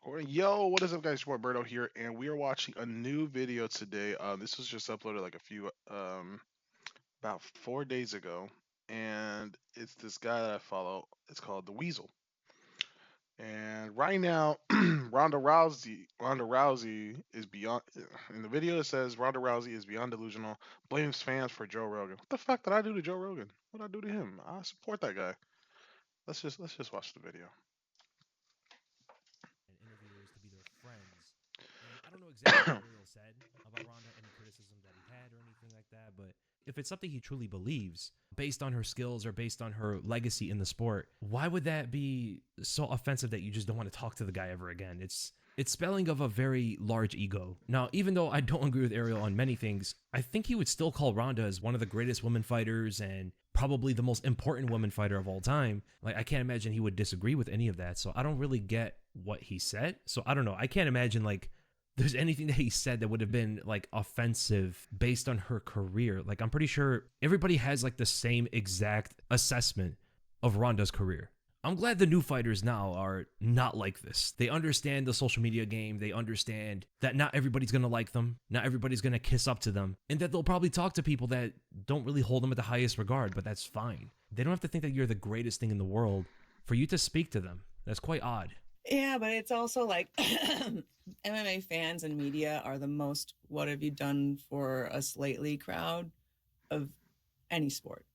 Recording. Yo, what is up, guys? Your boy Berto here, and we are watching a new video today. This was just uploaded like about 4 days ago, and it's this guy that I follow. It's called the Weasel. And right now, Ronda Rousey is beyond. In the video, it says Ronda Rousey is beyond delusional, blames fans for Joe Rogan. What the fuck did I do to Joe Rogan? What did I do to him? I support that guy. Let's just watch the video. And interviewers to be their friends. And I don't know exactly what Ariel said about Ronda, any criticism that he had or anything like that, but if it's something he truly believes, based on her skills or based on her legacy in the sport, why would that be so offensive that you just don't want to talk to the guy ever again? It's spelling of a very large ego. Now, even though I don't agree with Ariel on many things, I think he would still call Ronda as one of the greatest women fighters and probably the most important woman fighter of all time. Like, I can't imagine he would disagree with any of that. So I don't really get what he said. So I don't know. I can't imagine like there's anything that he said that would have been like offensive based on her career. Like, I'm pretty sure everybody has like the same exact assessment of Ronda's career. I'm glad the new fighters now are not like this. They understand the social media game. They understand that not everybody's going to like them. Not everybody's going to kiss up to them. And that they'll probably talk to people that don't really hold them at the highest regard, but that's fine. They don't have to think that you're the greatest thing in the world for you to speak to them. That's quite odd. Yeah, but it's also like MMA fans and media are the most what have you done for us lately crowd of any sport.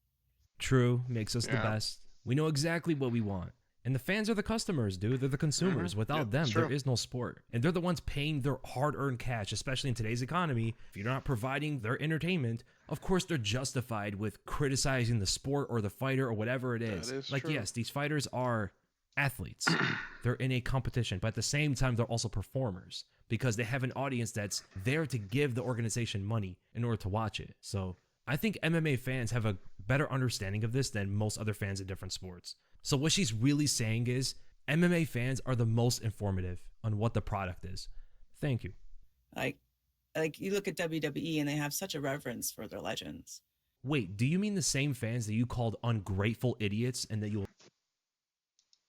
True, makes us the Yeah. best. We know exactly what we want. And the fans are the customers, dude. They're the consumers. Mhm. Without Yeah, them, it's there true. is no sport. And they're the ones paying their hard-earned cash, especially in today's economy. If you're not providing their entertainment, of course they're justified with criticizing the sport or the fighter or whatever it is. That is Like, true. yes, these fighters are athletes. They're in a competition, but at the same time, they're also performers because they have an audience that's there to give the organization money in order to watch it. So I think MMA fans have a better understanding of this than most other fans in different sports. So what she's really saying is MMA fans are the most informative on what the product is. Thank you. Like like you look at WWE and they have such a reverence for their legends. Wait, do you mean the same fans that you called ungrateful idiots and that you'll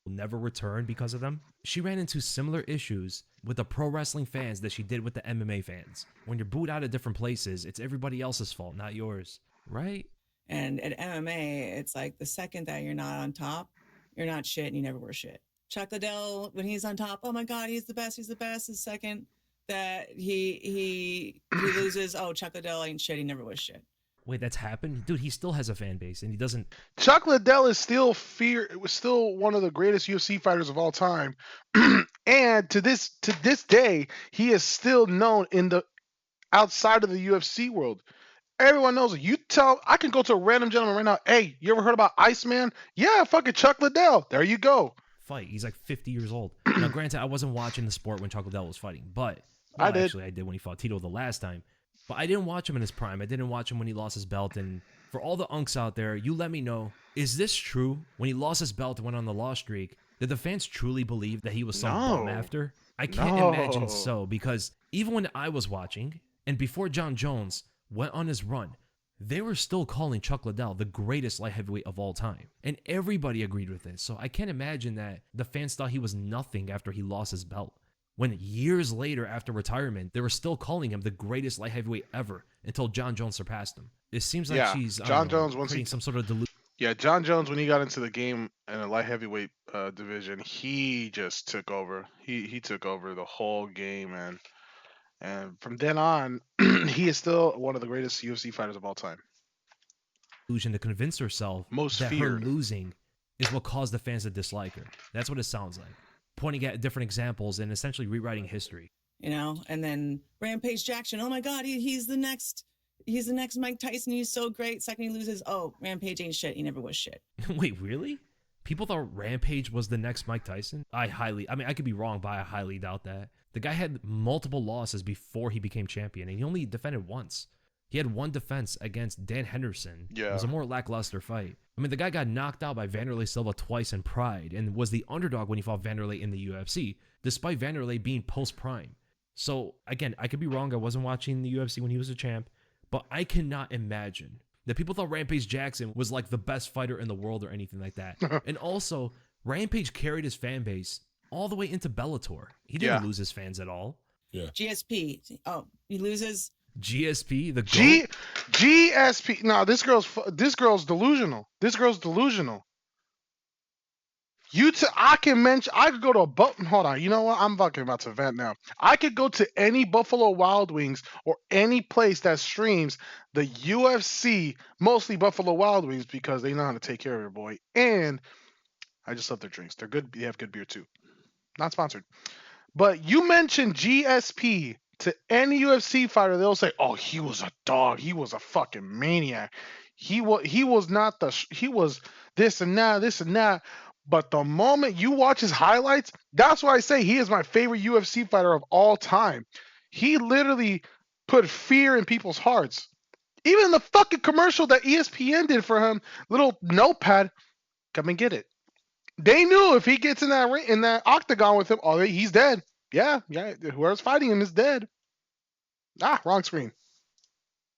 never return because of them? She ran into similar issues with the pro wrestling fans that she did with the MMA fans. When you're booed out of different places, it's everybody else's fault, not yours, right? And at MMA, it's like the second that you're not on top, you're not shit and you never were shit. Chuck Liddell, when he's on top, oh my God, he's the best, he's the best. The second that he loses, oh, Chuck Liddell ain't shit, he never was shit. Wait, that's happened? Dude, he still has a fan base and he doesn't. Chuck Liddell is still It was still one of the greatest UFC fighters of all time, and to this day, he is still known in the outside of the UFC world. Everyone knows it. I can go to a random gentleman right now. Hey, you ever heard about Iceman? Yeah, fucking Chuck Liddell. There you go. Fight. He's like 50 years old. Now, granted, I wasn't watching the sport when Chuck Liddell was fighting, but I did. actually, I did when he fought Tito the last time. But I didn't watch him in his prime. I didn't watch him when he lost his belt. And for all the unks out there, you let me know: is this true? When he lost his belt and went on the loss streak, did the fans truly believe that he was some bum No. after? I can't No. imagine so, because even when I was watching and before John Jones went on his run, they were still calling Chuck Liddell the greatest light heavyweight of all time. And everybody agreed with this. So I can't imagine that the fans thought he was nothing after he lost his belt. When years later after retirement, they were still calling him the greatest light heavyweight ever until John Jones surpassed him. It seems like Yeah, she's John Jones, once creating he some sort of delusion. Yeah, John Jones, when he got into the game in a light heavyweight division, he just took over. He took over the whole game, and from then on, he is still one of the greatest UFC fighters of all time. To convince herself Most that her feared. losing is what caused the fans to dislike her. That's what it sounds like. Pointing at different examples and essentially rewriting history. You know, and then Rampage Jackson, oh my God, he's the next Mike Tyson. He's so great. Second he loses, oh, Rampage ain't shit. He never was shit. Wait, really? People thought Rampage was the next Mike Tyson? I could be wrong, but I highly doubt that. The guy had multiple losses before he became champion, and he only defended once. He had one defense against Dan Henderson. It was a more lackluster fight. I mean, the guy got knocked out by Vanderlei Silva twice in Pride and was the underdog when he fought Vanderlei in the UFC, despite Vanderlei being post-prime. So, again, I could be wrong. I wasn't watching the UFC when he was a champ, but I cannot imagine that people thought Rampage Jackson was like the best fighter in the world or anything like that. And also, Rampage carried his fan base all the way into Bellator. He didn't Yeah. lose his fans at all. GSP. Oh, he loses. GSP, the G GOAT. GSP. No, this girl's delusional. This girl's delusional. I can mention. I could go to hold on. You know what? I'm fucking about to vent now. I could go to any Buffalo Wild Wings or any place that streams the UFC, mostly Buffalo Wild Wings, because they know how to take care of your boy. And I just love their drinks. They're good. They have good beer too. Not sponsored. But you mentioned GSP to any UFC fighter, they'll say, "Oh, he was a dog. He was a fucking maniac. He was not the. He was this and that, this and that." But the moment you watch his highlights, that's why I say he is my favorite UFC fighter of all time. He literally put fear in people's hearts. Even the fucking commercial that ESPN did for him, little notepad, come and get it. They knew if he gets in that octagon with him, oh, he's dead. Yeah, whoever's fighting him is dead. Ah, wrong screen.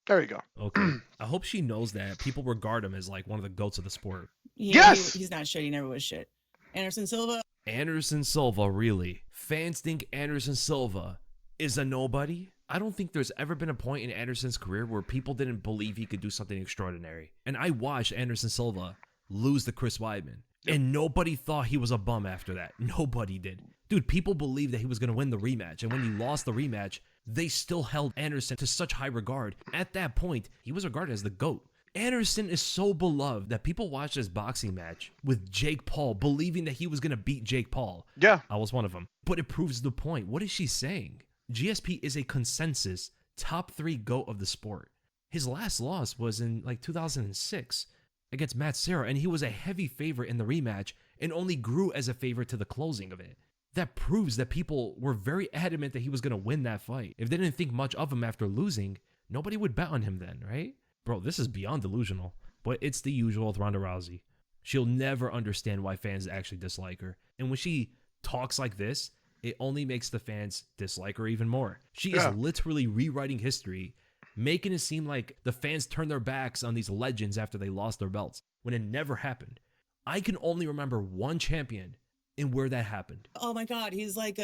There you go. Okay. I hope she knows that people regard him as like one of the GOATs of the sport. Yes! He's not shit. He never was shit. Anderson Silva. Anderson Silva, really? Fans think Anderson Silva is a nobody? I don't think there's ever been a point in Anderson's career where people didn't believe he could do something extraordinary. And I watched Anderson Silva lose to Chris Weidman. And nobody thought he was a bum after that. Nobody did. Dude, people believed that he was going to win the rematch. And when he lost the rematch, they still held Anderson to such high regard. At that point, he was regarded as the GOAT. Anderson is so beloved that people watched this boxing match with Jake Paul, believing that he was going to beat Jake Paul. Yeah. I was one of them. But it proves the point. What is she saying? GSP is a consensus top 3 GOAT of the sport. His last loss was in like 2006 against Matt Serra, and he was a heavy favorite in the rematch and only grew as a favorite to the closing of it. That proves that people were very adamant that he was going to win that fight. If they didn't think much of him after losing, nobody would bet on him then, right? Bro, this is beyond delusional. But it's the usual with Ronda Rousey. She'll never understand why fans actually dislike her. And when she talks like this, it only makes the fans dislike her even more. She is literally rewriting history, making it seem like the fans turned their backs on these legends after they lost their belts, when it never happened. I can only remember one champion and where that happened. Oh my God, he's like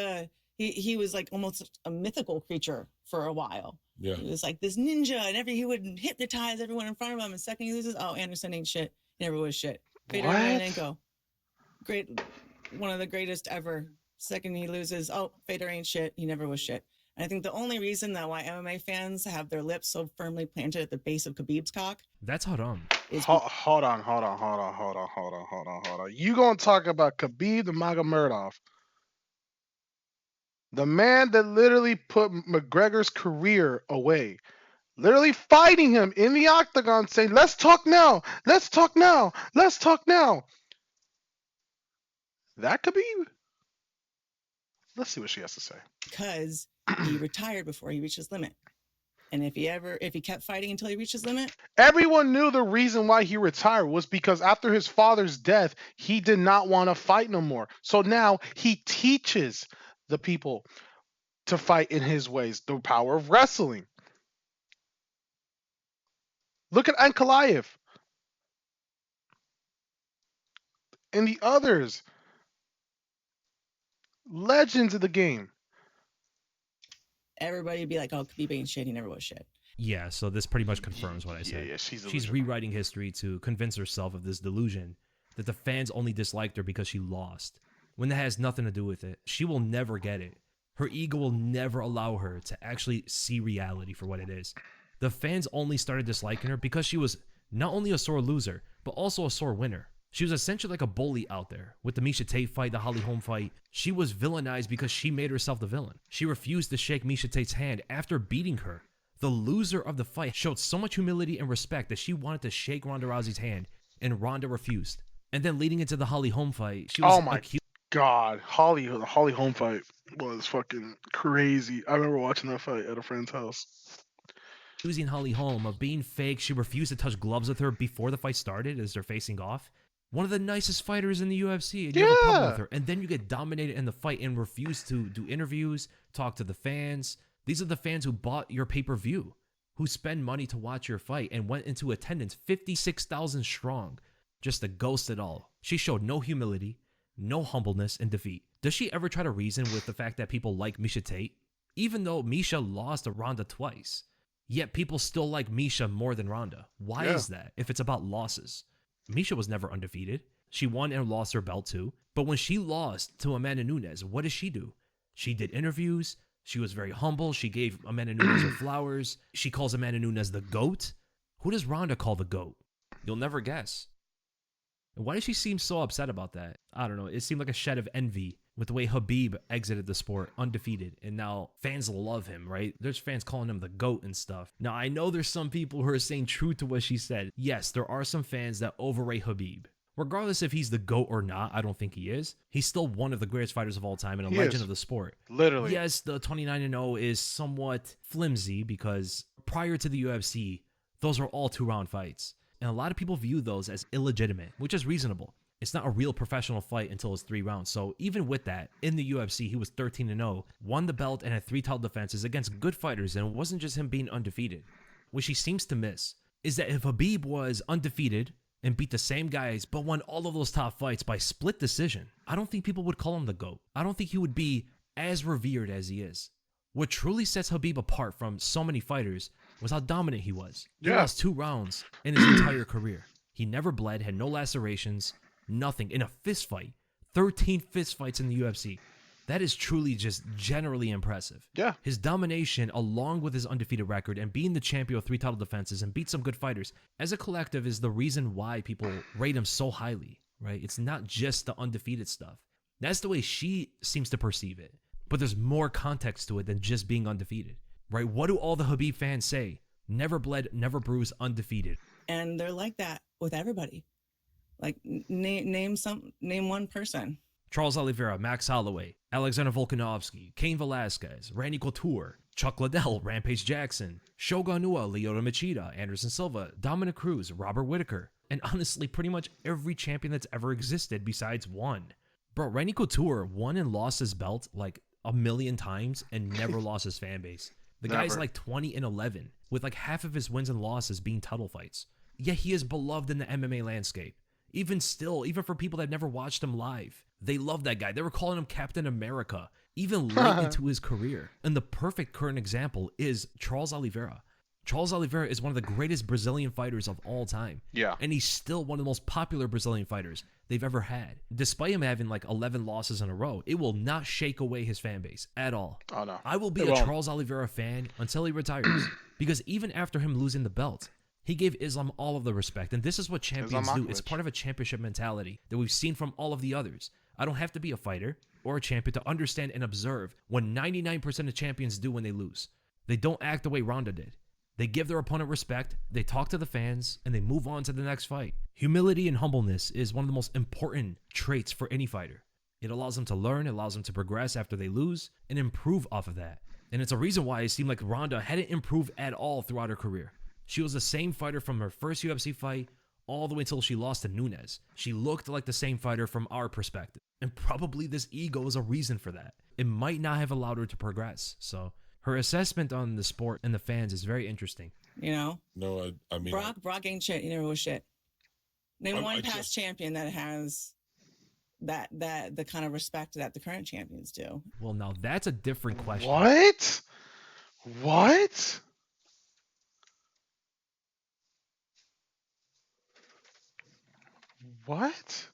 he was like almost a mythical creature for a while. Yeah. He was like this ninja, and he would hypnotize everyone in front of him. And second he loses, oh, Anderson ain't shit. He never was shit. Fedor Emelianenko, great, one of the greatest ever. Second he loses, oh, Fedor ain't shit. He never was shit. And I think the only reason that why MMA fans have their lips so firmly planted at the base of Khabib's cock That's haram. is Hold on. You gonna talk about Khabib the Magomedov, the man that literally put McGregor's career away, literally fighting him in the octagon, saying, "Let's talk now. Let's talk now. Let's talk now." That Khabib. Let's see what she has to say. because he retired before he reached his limit. And if he kept fighting until he reached his limit, Everyone knew the reason why he retired was because after his father's death, he did not want to fight no more. So now he teaches the people to fight in his ways, the power of wrestling. Look at Ankalaev and the others. Legends of the game. everybody would be like, oh, Khabib ain't shit. He never was shit. Yeah, so this pretty much confirms what I said. Yeah, she's She's rewriting history to convince herself of this delusion that the fans only disliked her because she lost, when that has nothing to do with it. She will never get it. Her ego will never allow her to actually see reality for what it is. The fans only started disliking her because she was not only a sore loser, but also a sore winner. She was essentially like a bully out there. With the Miesha Tate fight, the Holly Holm fight, she was villainized because she made herself the villain. She refused to shake Miesha Tate's hand after beating her. The loser of the fight showed so much humility and respect that she wanted to shake Ronda Rousey's hand, and Ronda refused. And then leading into the Holly Holm fight, she was accused. God, the Holly Holm fight was fucking crazy. I remember watching that fight at a friend's house. Accusing Holly Holm of being fake. She refused to touch gloves with her before the fight started as they're facing off. One of the nicest fighters in the UFC, and you have a problem with her. And then you get dominated in the fight and refuse to do interviews, talk to the fans. These are the fans who bought your pay-per-view, who spend money to watch your fight and went into attendance 56,000 strong just to ghost it all. She showed no humility, no humbleness in defeat. Does she ever try to reason with the fact that people like Misha Tate? Even though Misha lost to Ronda twice, yet people still like Misha more than Ronda. Why Yeah. is that if it's about losses? Misha was never undefeated. She won and lost her belt too. But when she lost to Amanda Nunes, what did she do? She did interviews. She was very humble. She gave Amanda Nunes her flowers. She calls Amanda Nunes the GOAT. Who does Ronda call the GOAT? You'll never guess. And why does she seem so upset about that? I don't know. It seemed like a shed of envy with the way Khabib exited the sport undefeated. And now fans love him, right? There's fans calling him the GOAT and stuff. Now, I know there's some people who are saying true to what she said. Yes, there are some fans that overrate Khabib. Regardless if he's the GOAT or not, I don't think he is. He's still one of the greatest fighters of all time and a He legend is. of the sport. Literally. Yes, the 29-0 is somewhat flimsy because prior to the UFC, those are all 2-round fights. And a lot of people view those as illegitimate, which is reasonable. It's not a real professional fight until it's 3 rounds. So even with that, in the UFC, he was 13-0, won the belt and had 3 title defenses against good fighters, and it wasn't just him being undefeated. What she seems to miss is that if Khabib was undefeated and beat the same guys, but won all of those top fights by split decision, I don't think people would call him the GOAT. I don't think he would be as revered as he is. What truly sets Khabib apart from so many fighters was how dominant he was. He Yeah. lost 2 rounds in his entire career. He never bled, had no lacerations, nothing. In a fist fight, 13 fist fights in the UFC. That is truly just generally impressive. Yeah. His domination, along with his undefeated record and being the champion of 3 title defenses and beat some good fighters, as a collective is the reason why people rate him so highly, right? It's not just the undefeated stuff. That's the way she seems to perceive it. But there's more context to it than just being undefeated, right? What do all the Khabib fans say? Never bled, never bruised, undefeated. And they're like that with everybody. Like name one person. Charles Oliveira, Max Holloway, Alexander Volkanovski, Cain Velasquez, Randy Couture, Chuck Liddell, Rampage Jackson, Shogun Rua, Lyoto Machida, Anderson Silva, Dominic Cruz, Robert Whittaker, and honestly pretty much every champion that's ever existed besides one. Bro, Randy Couture won and lost his belt like a million times and never lost his fan base. The guy's Never. like 20-11 with like half of his wins and losses being title fights. Yet he is beloved in the MMA landscape. Even still, even for people that never watched him live, they love that guy. They were calling him Captain America, even late into his career. And the perfect current example is Charles Oliveira. Charles Oliveira is one of the greatest Brazilian fighters of all time. Yeah. And he's still one of the most popular Brazilian fighters they've ever had. Despite him having like 11 losses in a row, it will not shake away his fan base at all. Oh, no. I will be It a won't. Charles Oliveira fan until he retires. Because even after him losing the belt, he gave Islam all of the respect. And this is what champions do. It's Makhachev. part of a championship mentality that we've seen from all of the others. I don't have to be a fighter or a champion to understand and observe what 99% of champions do when they lose. They don't act the way Ronda did. They give their opponent respect, they talk to the fans, and they move on to the next fight. Humility and humbleness is one of the most important traits for any fighter. It allows them to learn, it allows them to progress after they lose, and improve off of that. And it's a reason why it seemed like Ronda hadn't improved at all throughout her career. She was the same fighter from her first UFC fight all the way until she lost to Nunes. She looked like the same fighter from our perspective. And probably this ego is a reason for that. It might not have allowed her to progress. So her assessment on the sport and the fans is very interesting. You know, No, I mean, Brock ain't shit. He never was shit. Name I one just- past champion that has that the kind of respect that the current champions do. Well, now that's a different question. What? What? What?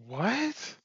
What?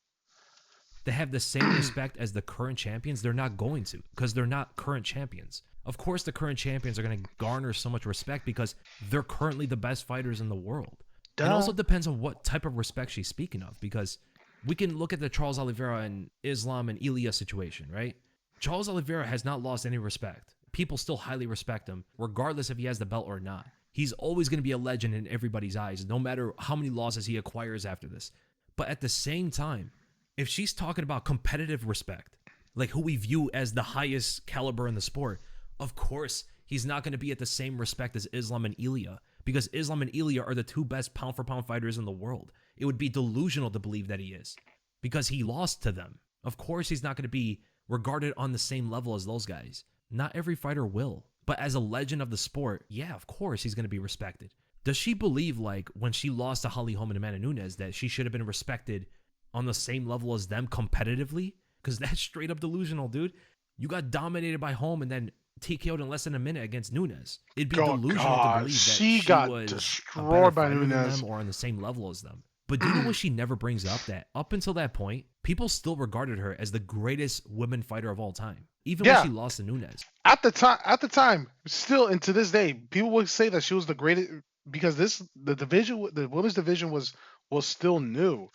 They have the same respect as the current champions, they're not going to because they're not current champions. Of course, the current champions are going to garner so much respect because they're currently the best fighters in the world. It also depends on what type of respect she's speaking of, because we can look at the Charles Oliveira and Islam and Ilya situation, right? Charles Oliveira has not lost any respect. People still highly respect him, regardless if he has the belt or not. He's always going to be a legend in everybody's eyes, no matter how many losses he acquires after this. But at the same time, if she's talking about competitive respect, like who we view as the highest caliber in the sport, of course, he's not going to be at the same respect as Islam and Ilya, because Islam and Ilya are the 2 best pound-for-pound fighters in the world. It would be delusional to believe that he is, because he lost to them. Of course, he's not going to be regarded on the same level as those guys. Not every fighter will. But as a legend of the sport, yeah, of course he's going to be respected. Does she believe, like, when she lost to Holly Holm and Amanda Nunes, that she should have been respected on the same level as them competitively? Because that's straight up delusional, dude. You got dominated by Holm and then TKO'd in less than a minute against Nunes. It'd be Oh, delusional to God, believe that she she got was a better destroyed by fighter than Nunes. them or on the same level as them. But do you know what she never brings up? That up until that point, people still regarded her as the greatest women fighter of all time, even Yeah. when she lost to Nunes. At the time, still, and to this day, people would say that she was the greatest because the women's division was still new.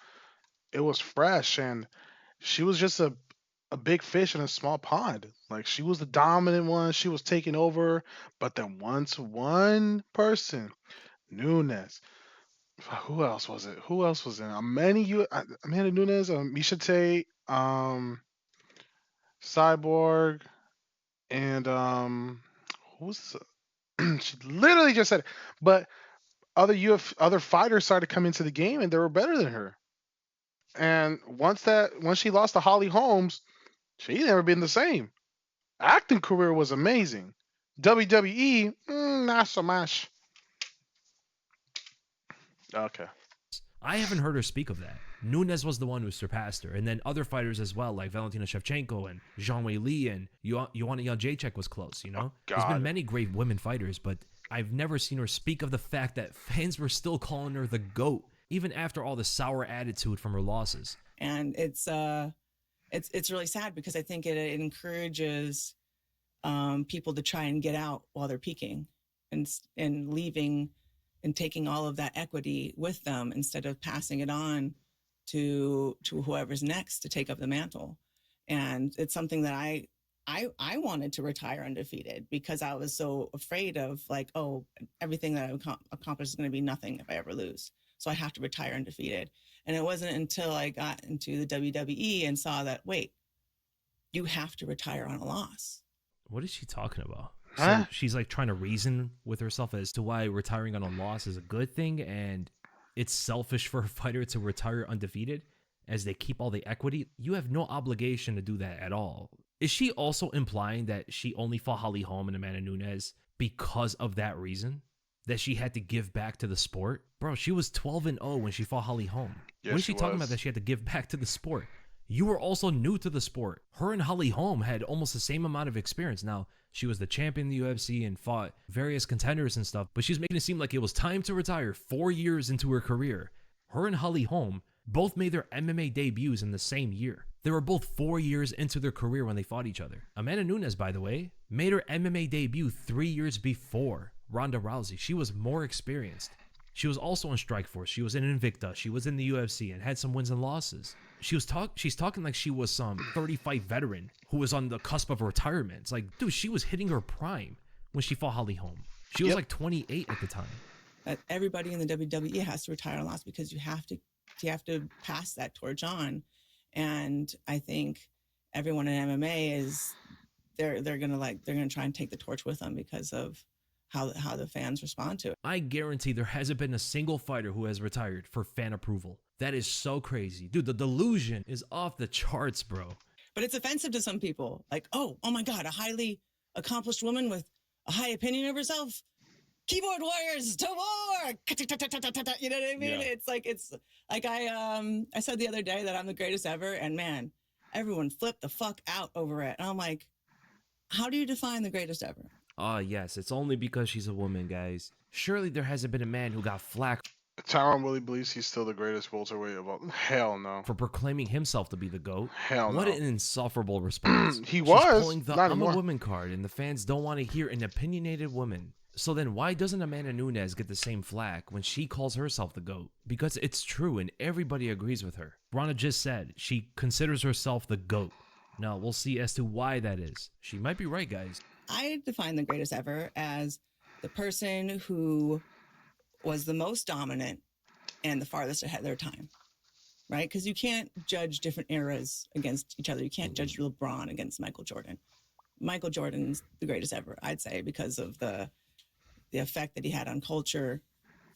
It was fresh, and she was just a big fish in a small pond. Like, she was the dominant one. She was taking over. But then once one person, Nunes, who else was it? Who else was in? Amanda Nunes, Misha Tate, Cyborg, and who's she literally just said it. But other fighters started coming into the game and they were better than her. And once she lost to Holly Holmes, she never been the same. Acting career was amazing. WWE, not so much. Okay. I haven't heard her speak of that. Nunes was the one who surpassed her, and then other fighters as well, like Valentina Shevchenko and Zhang Wei Li and Joanna Jędrzejczyk was close, you know? There's been God. many great women fighters, but I've never seen her speak of the fact that fans were still calling her the GOAT, even after all the sour attitude from her losses. And it's really sad because I think it encourages people to try and get out while they're peaking and leaving and taking all of that equity with them instead of passing it on to whoever's next to take up the mantle. And it's something that I wanted to retire undefeated because I was so afraid of, like, oh, everything that I've accomplished is going to be nothing if I ever lose. So I have to retire undefeated. And it wasn't until I got into the WWE and saw that, wait, you have to retire on a loss. What is she talking about? Huh? So she's like trying to reason with herself as to why retiring on a loss is a good thing, and it's selfish for a fighter to retire undefeated as they keep all the equity. You have no obligation to do that at all. Is she also implying that she only fought Holly Holm and Amanda Nunes because of that reason? That she had to give back to the sport? Bro, she was 12-0 when she fought Holly Holm. Yes, When is she talking was. about that she had to give back to the sport? You were also new to the sport. Her and Holly Holm had almost the same amount of experience. Now, she was the champion in the UFC and fought various contenders and stuff, but she's making it seem like it was time to retire 4 years into her career. Her and Holly Holm both made their MMA debuts in the same year. They were both 4 years into their career when they fought each other. Amanda Nunes, by the way, made her MMA debut 3 years before Ronda Rousey. She was more experienced. She was also in Strikeforce. She was in Invicta. She was in the UFC and had some wins and losses. She's talking like she was some 30-fight veteran who was on the cusp of retirement. It's like, dude, she was hitting her prime when she fought Holly Holm. She was Yep. like 28 at the time. That everybody in the WWE has to retire on loss because you have to pass that torch on. And I think everyone in MMA is they're gonna try and take the torch with them because of how the fans respond to it. I guarantee there hasn't been a single fighter who has retired for fan approval. That is so crazy. Dude, the delusion is off the charts, bro. But it's offensive to some people. Like, oh my God, a highly accomplished woman with a high opinion of herself. Keyboard warriors to war. You know what I mean? Yeah. It's like I said the other day that I'm the greatest ever, and man, everyone flipped the fuck out over it. And I'm like, how do you define the greatest ever? Yes, it's only because she's a woman, guys. Surely there hasn't been a man who got flack Tyron Willie believes he's still the greatest welterweight of all. Hell no. for proclaiming himself to be the GOAT. Hell What no. an insufferable response. He She's was, pulling the not I'm anymore. a woman card, and the fans don't want to hear an opinionated woman. So then why doesn't Amanda Nunes get the same flack when she calls herself the GOAT? Because it's true and everybody agrees with her. Ronda just said she considers herself the GOAT. Now, we'll see as to why that is. She might be right, guys. I define the greatest ever as the person who was the most dominant and the farthest ahead of their time, right? Because you can't judge different eras against each other. You can't judge LeBron against Michael Jordan. Michael Jordan's the greatest ever, I'd say, because of the effect that he had on culture,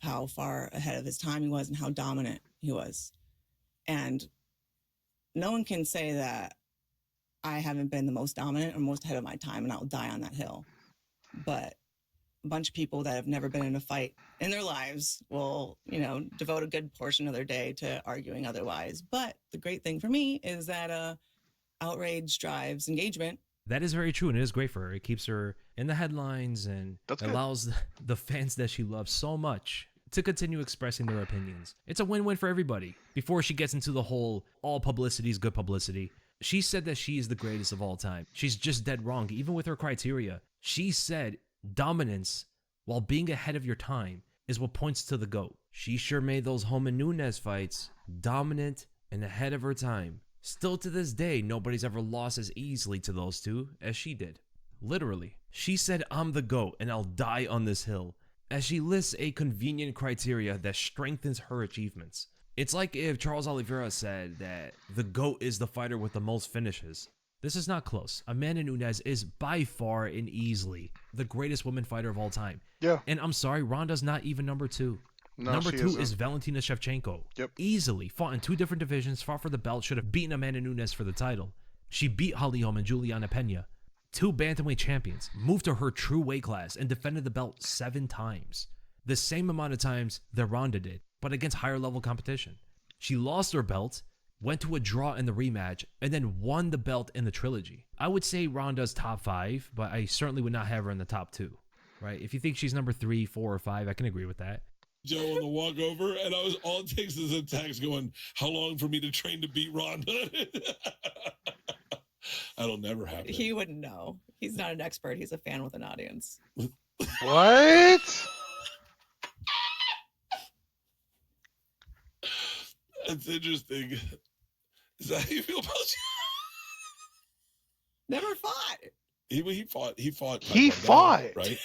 how far ahead of his time he was, and how dominant he was. And no one can say that I haven't been the most dominant or most ahead of my time, and I'll die on that hill. but a bunch of people that have never been in a fight in their lives will, devote a good portion of their day to arguing otherwise. But the great thing for me is that outrage drives engagement. That is very true, and it is great for her. It keeps her in the headlines and allows the fans that she loves so much to continue expressing their opinions. It's a win-win for everybody. Before she gets into the whole all publicity is good publicity, she said that she is the greatest of all time. She's just dead wrong, even with her criteria. She said dominance while being ahead of your time is what points to the GOAT. She sure made those Holman Nunes fights dominant and ahead of her time. Still to this day, nobody's ever lost as easily to those two as she did. Literally. She said, I'm the GOAT and I'll die on this hill, as she lists a convenient criteria that strengthens her achievements. It's like if Charles Oliveira said that the GOAT is the fighter with the most finishes. This is not close. Amanda Nunes is by far and easily the greatest woman fighter of all time. Yeah. And I'm sorry, Ronda's not even number 2. No, number 2 isn't. is Valentina Shevchenko. Yep. Easily. Fought in 2 different divisions, fought for the belt, should have beaten Amanda Nunes for the title. She beat Holly Holm and Juliana Pena, 2 bantamweight champions, moved to her true weight class, and defended the belt 7 times. The same amount of times that Ronda did, but against higher level competition. She lost her belt, went to a draw in the rematch, and then won the belt in the trilogy. I would say Ronda's top 5, but I certainly would not have her in the top 2. Right? If you think she's number 3, 4, or 5, I can agree with that. Joe on the walk over, and all it takes is a text going, how long for me to train to beat Ronda? That'll never happen. He wouldn't know. He's not an expert. He's a fan with an audience. What? That's interesting. Is that how you feel about you? Never fought. He fought. He Taekwondo, fought. right?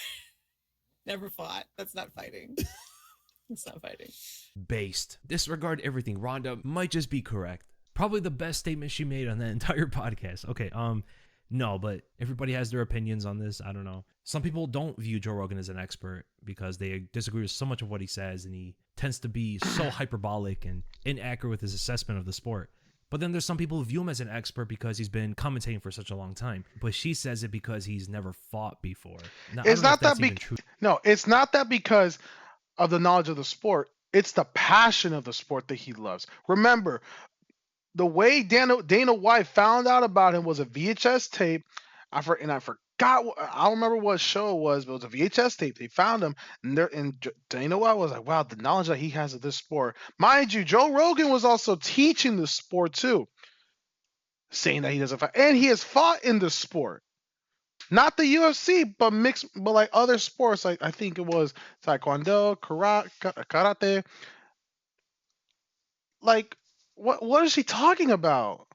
Never fought. That's not fighting. It's not fighting. Based. Disregard everything. Ronda might just be correct. Probably the best statement she made on that entire podcast. Okay, no, but everybody has their opinions on this. I don't know. Some people don't view Joe Rogan as an expert because they disagree with so much of what he says, and he tends to be so hyperbolic and inaccurate with his assessment of the sport. But then there's some people who view him as an expert because he's been commentating for such a long time. But she says it because he's never fought before. Now, It's not that no, it's not that because of the knowledge of the sport. It's the passion of the sport that he loves. Remember, the way Dana White found out about him was a VHS tape. I forgot. I don't remember what show it was, but it was a VHS tape. They found him, and Dana White was like, "Wow, the knowledge that he has of this sport." Mind you, Joe Rogan was also teaching the sport too, saying that he doesn't fight, and he has fought in the sport, not the UFC, but like other sports. Like I think it was Taekwondo, karate. Like, what is he talking about?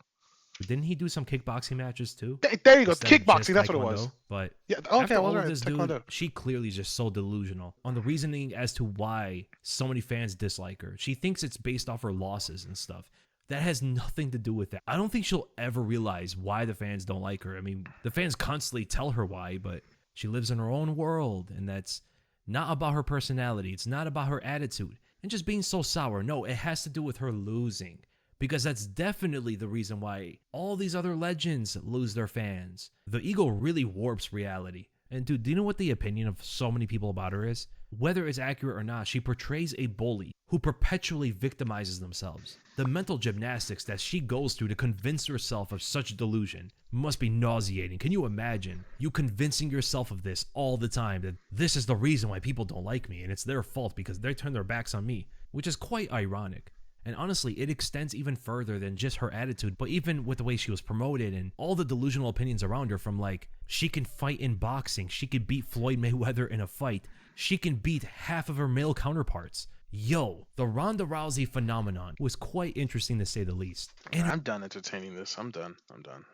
Didn't he do some kickboxing matches too? There you go, Instead of just kickboxing. That's what it Taekwondo? was. But Yeah. Okay. after all Well, of right. this, dude, Taekwondo. she clearly is just so delusional on the reasoning as to why so many fans dislike her. She thinks it's based off her losses and stuff. That has nothing to do with that. I don't think she'll ever realize why the fans don't like her. I mean, the fans constantly tell her why, but she lives in her own world, and that's not about her personality. It's not about her attitude and just being so sour. No, it has to do with her losing. Because that's definitely the reason why all these other legends lose their fans. The ego really warps reality. And dude, do you know what the opinion of so many people about her is? Whether it's accurate or not, she portrays a bully who perpetually victimizes themselves. The mental gymnastics that she goes through to convince herself of such delusion must be nauseating. Can you imagine you convincing yourself of this all the time, that this is the reason why people don't like me and it's their fault because they turn their backs on me, which is quite ironic. And honestly, it extends even further than just her attitude, but even with the way she was promoted and all the delusional opinions around her, from like, she can fight in boxing, she could beat Floyd Mayweather in a fight, she can beat half of her male counterparts. Yo, the Ronda Rousey phenomenon was quite interesting to say the least. And I'm done entertaining this. I'm done.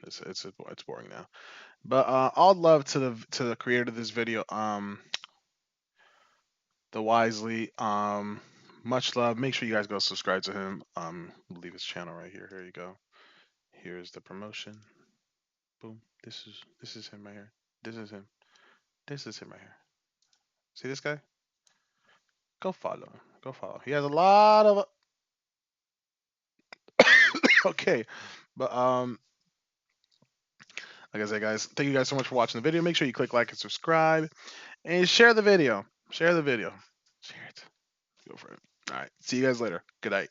It's boring now. But all love to the creator of this video, the Wisely. Much love. Make sure you guys go subscribe to him. Leave his channel right here. Here you go. Here's the promotion. Boom. This is him right here. This is him. This is him right here. See this guy? Go follow him. Go follow. He has a lot of okay. But Like I said, guys, thank you guys so much for watching the video. Make sure you click like and subscribe, and share the video. Share the video. Share it. Go for it. All right. See you guys later. Good night.